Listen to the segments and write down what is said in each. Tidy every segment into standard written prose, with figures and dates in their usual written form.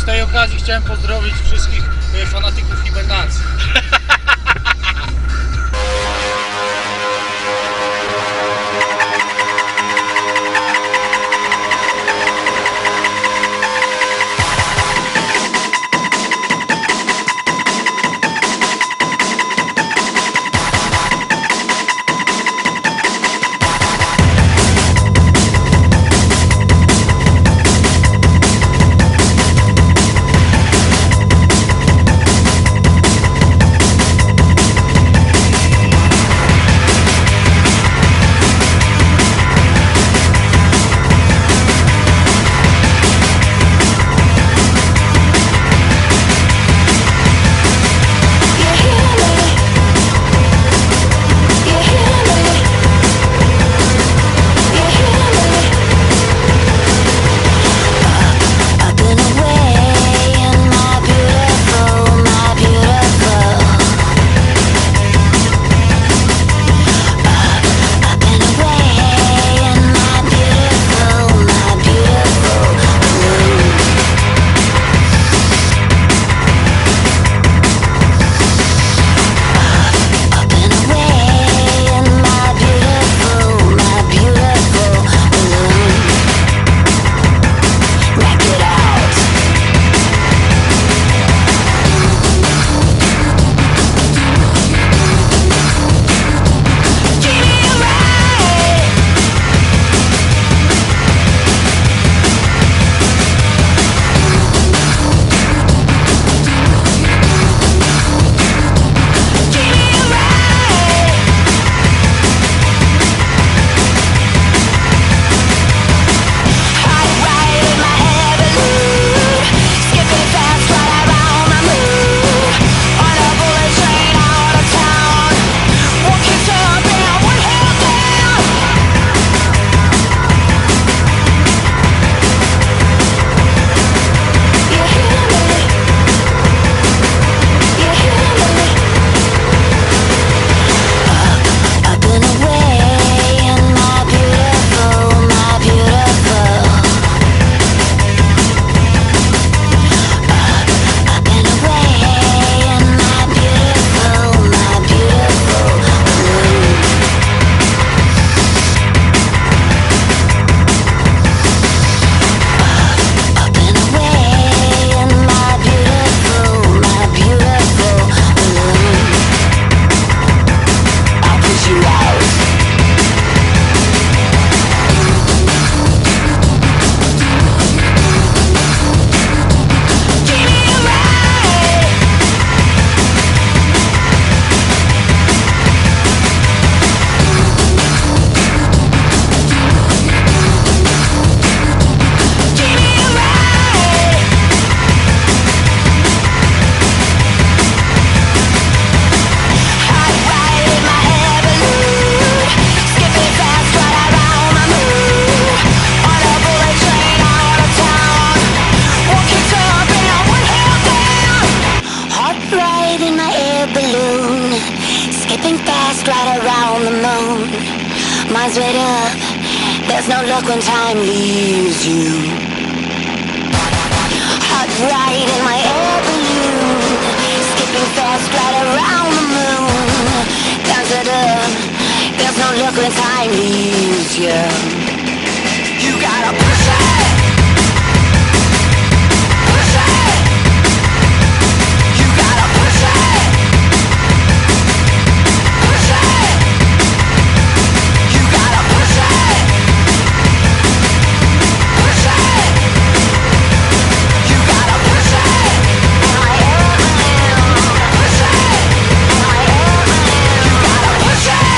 z tej okazji chciałem pozdrowić wszystkich fanatyków hibernacji. Mine's right up. There's no luck when time leaves you. Hot ride in my air balloon, skipping fast right around the moon. Down to the, there's no luck when time leaves you. You gotta push it. Push it. You gotta push it. Push it. You gotta push it. Push it. You gotta push it. In my air balloon. Push it. In my air balloon. You gotta push it.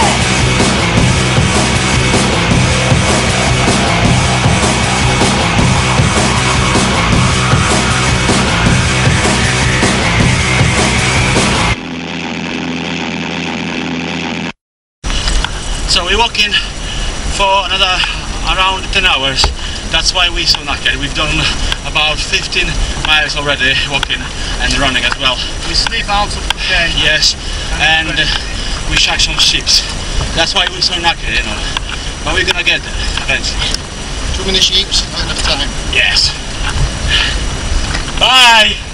So we're walking for another around 10 hours. That's why we're so knackered. We've done about 15 miles already walking and running as well. We sleep out of the day. Yes, and we shot some sheep. That's why we're so knackered, you know. But we're gonna get there eventually. Too many sheep, not enough time. Yes. Bye!